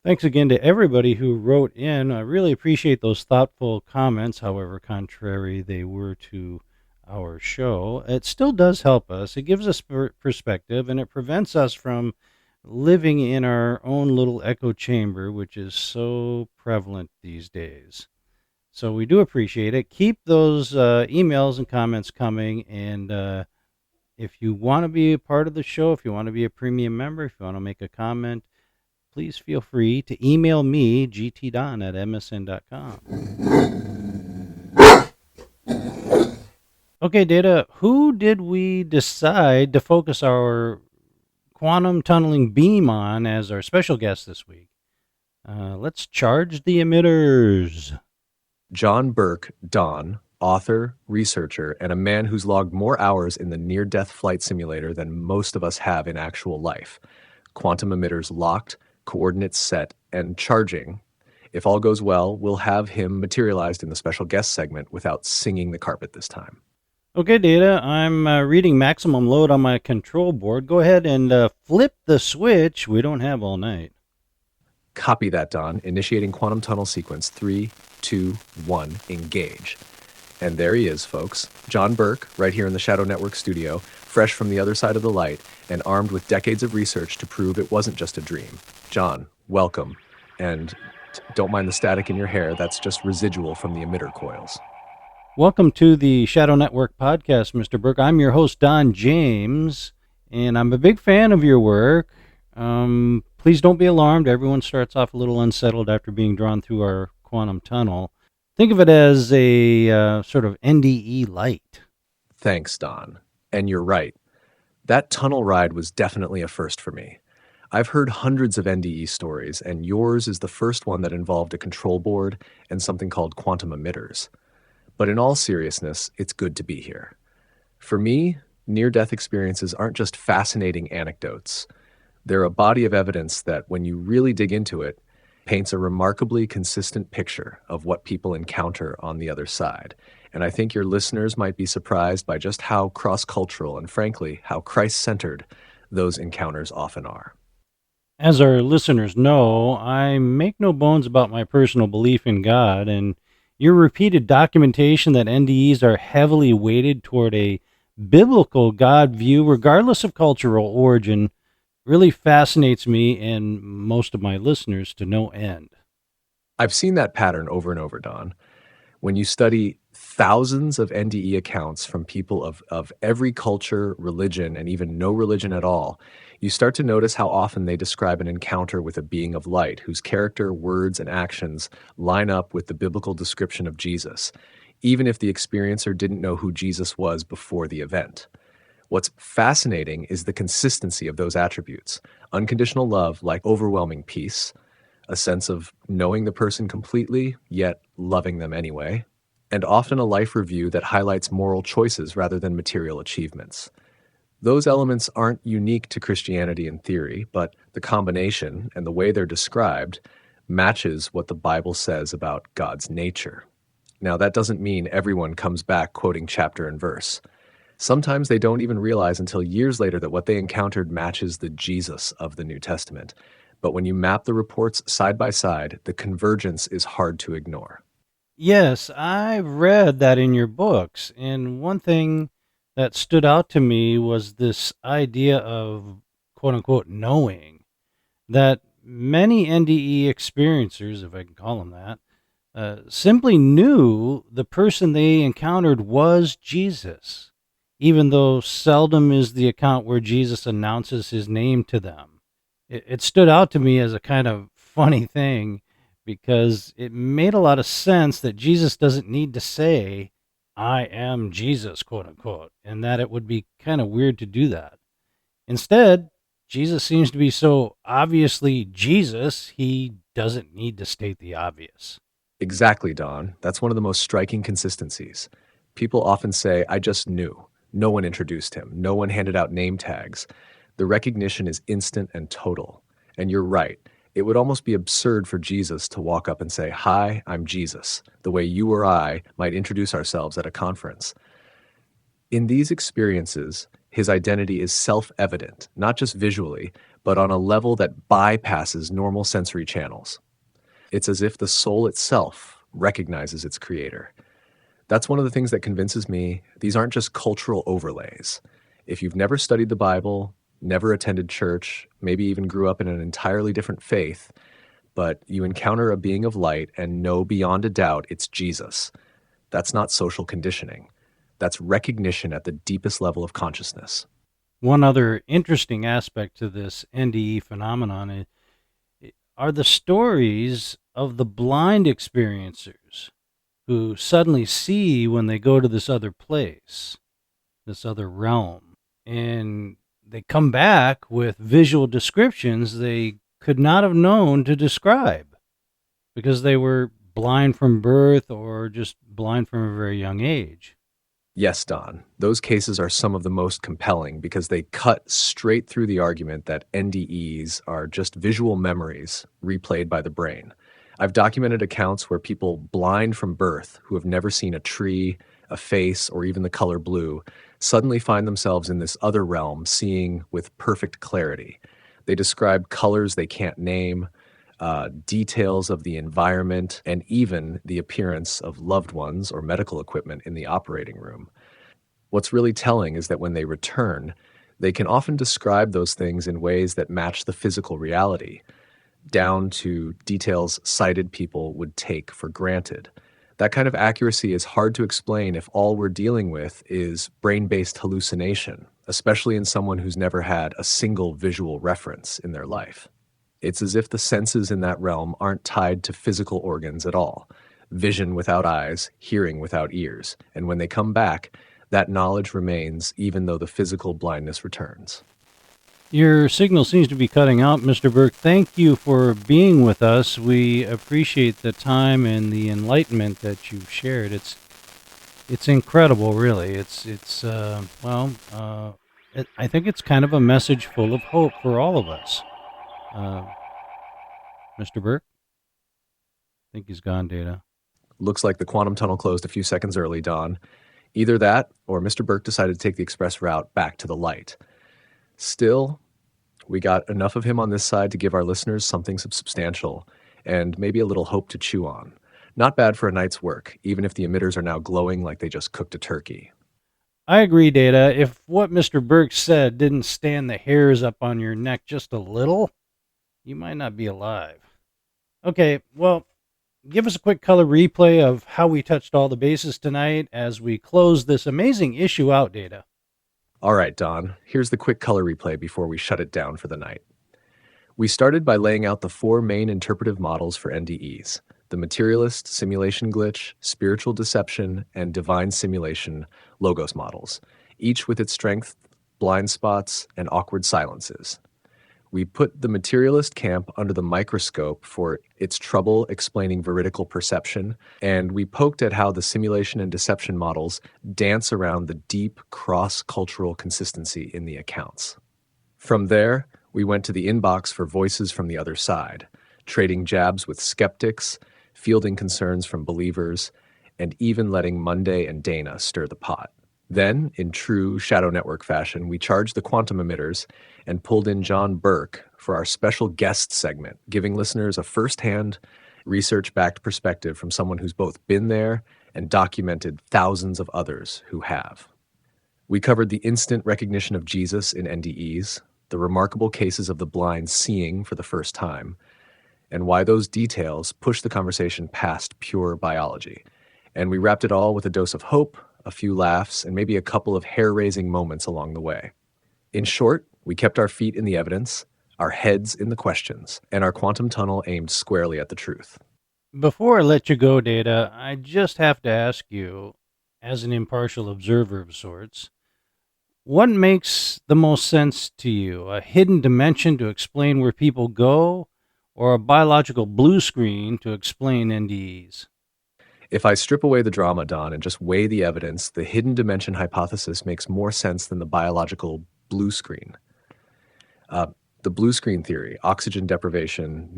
Thanks again to everybody who wrote in. I really appreciate those thoughtful comments, however contrary they were to our show. It still does help us. It gives us perspective, and it prevents us from living in our own little echo chamber, which is so prevalent these days. So we do appreciate it. Keep those emails and comments coming, and if you want to be a part of the show, if you want to be a premium member, if you want to make a comment, please feel free to email me, gtdon@msn.com. Okay, Data, who did we decide to focus our quantum tunneling beam on as our special guest this week? Let's charge the emitters. John Burke, Don, author, researcher, and a man who's logged more hours in the near-death flight simulator than most of us have in actual life. Quantum emitters locked, coordinates set, and charging. If all goes well, we'll have him materialized in the special guest segment without singing the carpet this time. Okay, Data, I'm reading maximum load on my control board. Go ahead and flip the switch. We don't have all night. Copy that, Don. Initiating quantum tunnel sequence 3, 2, 1, engage. And there he is, folks. John Burke, right here in the Shadow Network studio, fresh from the other side of the light and armed with decades of research to prove it wasn't just a dream. John, welcome. And don't mind the static in your hair. That's just residual from the emitter coils. Welcome to the Shadow Network podcast, Mr. Burke. I'm your host, Don James, and I'm a big fan of your work. Please don't be alarmed. Everyone starts off a little unsettled after being drawn through our quantum tunnel. Think of it as a sort of NDE light. Thanks, Don. And you're right. That tunnel ride was definitely a first for me. I've heard hundreds of NDE stories, and yours is the first one that involved a control board and something called quantum emitters. But in all seriousness, it's good to be here. For me, near-death experiences aren't just fascinating anecdotes. They're a body of evidence that, when you really dig into it, paints a remarkably consistent picture of what people encounter on the other side. And I think your listeners might be surprised by just how cross-cultural and, frankly, how Christ-centered those encounters often are. As our listeners know, I make no bones about my personal belief in God, and your repeated documentation that NDEs are heavily weighted toward a biblical God view, regardless of cultural origin, really fascinates me and most of my listeners to no end. I've seen that pattern over and over, Don. When you study thousands of NDE accounts from people of every culture, religion, and even no religion at all, you start to notice how often they describe an encounter with a being of light whose character, words, and actions line up with the biblical description of Jesus, even if the experiencer didn't know who Jesus was before the event. What's fascinating is the consistency of those attributes. Unconditional love, like overwhelming peace, a sense of knowing the person completely, yet loving them anyway, and often a life review that highlights moral choices rather than material achievements. Those elements aren't unique to Christianity in theory, but the combination and the way they're described matches what the Bible says about God's nature. Now, that doesn't mean everyone comes back quoting chapter and verse. Sometimes they don't even realize until years later that what they encountered matches the Jesus of the New Testament. But when you map the reports side by side, the convergence is hard to ignore. Yes, I've read that in your books, and one thing that stood out to me was this idea of quote-unquote knowing, that many NDE experiencers, if I can call them that, simply knew the person they encountered was Jesus, even though seldom is the account where Jesus announces his name to them. It stood out to me as a kind of funny thing because it made a lot of sense that Jesus doesn't need to say, "I am Jesus," quote unquote, and that it would be kind of weird to do that. Instead, Jesus seems to be so obviously Jesus, he doesn't need to state the obvious. Exactly, Don. That's one of the most striking consistencies. People often say, "I just knew." No one introduced him. No one handed out name tags. The recognition is instant and total. And you're right. It would almost be absurd for Jesus to walk up and say, "Hi, I'm Jesus," the way you or I might introduce ourselves at a conference. In these experiences, his identity is self-evident, not just visually, but on a level that bypasses normal sensory channels. It's as if the soul itself recognizes its creator. That's one of the things that convinces me these aren't just cultural overlays. If you've never studied the Bible, never attended church, maybe even grew up in an entirely different faith, but you encounter a being of light and know beyond a doubt it's Jesus, that's not social conditioning. That's recognition at the deepest level of consciousness. One other interesting aspect to this NDE phenomenon are the stories of the blind experiencers who suddenly see when they go to this other place, this other realm, and they come back with visual descriptions they could not have known to describe because they were blind from birth or just blind from a very young age. Yes, Don, those cases are some of the most compelling because they cut straight through the argument that NDEs are just visual memories replayed by the brain. I've documented accounts where people blind from birth who have never seen a tree, a face, or even the color blue suddenly find themselves in this other realm seeing with perfect clarity. They describe colors they can't name, details of the environment, and even the appearance of loved ones or medical equipment in the operating room. What's really telling is that when they return, they can often describe those things in ways that match the physical reality, down to details sighted people would take for granted. That kind of accuracy is hard to explain if all we're dealing with is brain-based hallucination, especially in someone who's never had a single visual reference in their life. It's as if the senses in that realm aren't tied to physical organs at all. Vision without eyes, hearing without ears. And when they come back, that knowledge remains even though the physical blindness returns. Your signal seems to be cutting out, Mr. Burke. Thank you for being with us. We appreciate the time and the enlightenment that you've shared. It's incredible, really. I think it's kind of a message full of hope for all of us. Mr. Burke? I think he's gone, Data. Looks like the quantum tunnel closed a few seconds early, Don. Either that, or Mr. Burke decided to take the express route back to the light. Still, we got enough of him on this side to give our listeners something substantial, and maybe a little hope to chew on. Not bad for a night's work, even if the emitters are now glowing like they just cooked a turkey. I agree, Data. If what Mr. Burke said didn't stand the hairs up on your neck just a little, you might not be alive. Okay, well, give us a quick color replay of how we touched all the bases tonight as we close this amazing issue out, Data. All right, Don, here's the quick color replay before we shut it down for the night. We started by laying out the 4 main interpretive models for NDEs: the materialist, simulation glitch, spiritual deception, and divine simulation logos models, each with its strength, blind spots, and awkward silences. We put the materialist camp under the microscope for its trouble explaining veridical perception, and we poked at how the simulation and deception models dance around the deep cross-cultural consistency in the accounts. From there, we went to the inbox for voices from the other side, trading jabs with skeptics, fielding concerns from believers, and even letting Monday and Dana stir the pot. Then, in true Shadow Network fashion, we charged the quantum emitters and pulled in John Burke for our special guest segment, giving listeners a first-hand, research-backed perspective from someone who's both been there and documented thousands of others who have. We covered the instant recognition of Jesus in NDEs, the remarkable cases of the blind seeing for the first time, and why those details push the conversation past pure biology. And we wrapped it all with a dose of hope, a few laughs, and maybe a couple of hair-raising moments along the way. In short, we kept our feet in the evidence, our heads in the questions, and our quantum tunnel aimed squarely at the truth. Before I let you go, Data, I just have to ask you, as an impartial observer of sorts, what makes the most sense to you? A hidden dimension to explain where people go, or a biological blue screen to explain NDEs? If I strip away the drama, Don, and just weigh the evidence, the hidden dimension hypothesis makes more sense than the biological blue screen. The blue screen theory, oxygen deprivation,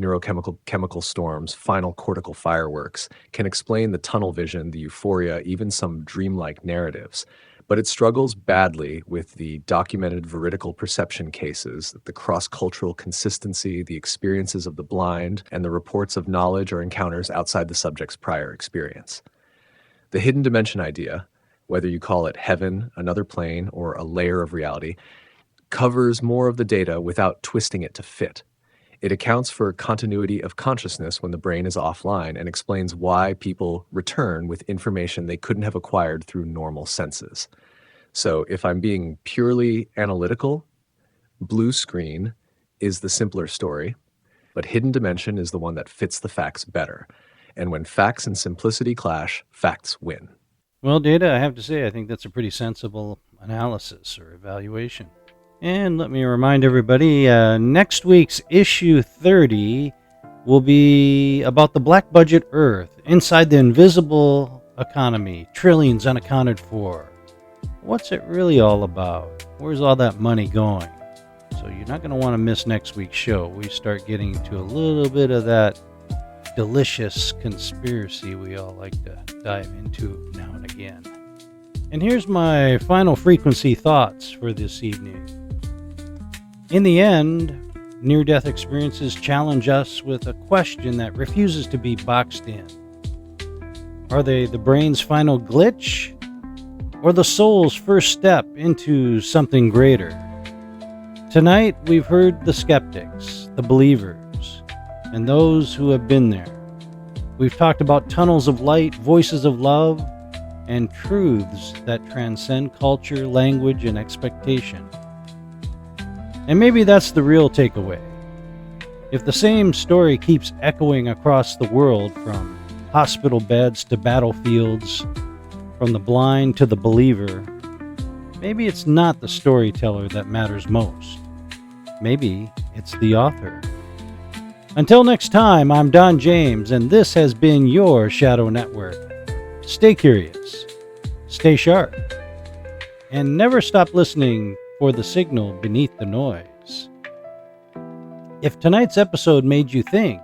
chemical storms, final cortical fireworks, can explain the tunnel vision, the euphoria, even some dreamlike narratives. But it struggles badly with the documented veridical perception cases, the cross-cultural consistency, the experiences of the blind, and the reports of knowledge or encounters outside the subject's prior experience. The hidden dimension idea, whether you call it heaven, another plane, or a layer of reality, covers more of the data without twisting it to fit. It accounts for continuity of consciousness when the brain is offline and explains why people return with information they couldn't have acquired through normal senses. So if I'm being purely analytical, blue screen is the simpler story, but hidden dimension is the one that fits the facts better. And when facts and simplicity clash, facts win. Well, Data, I have to say, I think that's a pretty sensible analysis or evaluation. And let me remind everybody, next week's issue 30 will be about the black budget Earth, inside the invisible economy, trillions unaccounted for. What's it really all about? Where's all that money going? So you're not going to want to miss next week's show. We start getting to a little bit of that delicious conspiracy we all like to dive into now and again. And here's my final frequency thoughts for this evening. In the end, near-death experiences challenge us with a question that refuses to be boxed in. Are they the brain's final glitch, or the soul's first step into something greater? Tonight, we've heard the skeptics, the believers, and those who have been there. We've talked about tunnels of light, voices of love, and truths that transcend culture, language, and expectation. And maybe that's the real takeaway. If the same story keeps echoing across the world, from hospital beds to battlefields, from the blind to the believer, maybe it's not the storyteller that matters most. Maybe it's the author. Until next time, I'm Don James, and this has been your Shadow Network. Stay curious, stay sharp, and never stop listening for the signal beneath the noise. If tonight's episode made you think,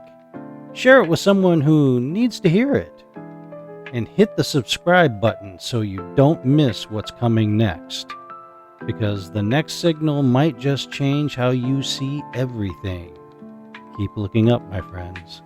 share it with someone who needs to hear it. And hit the subscribe button so you don't miss what's coming next. Because the next signal might just change how you see everything. Keep looking up, my friends.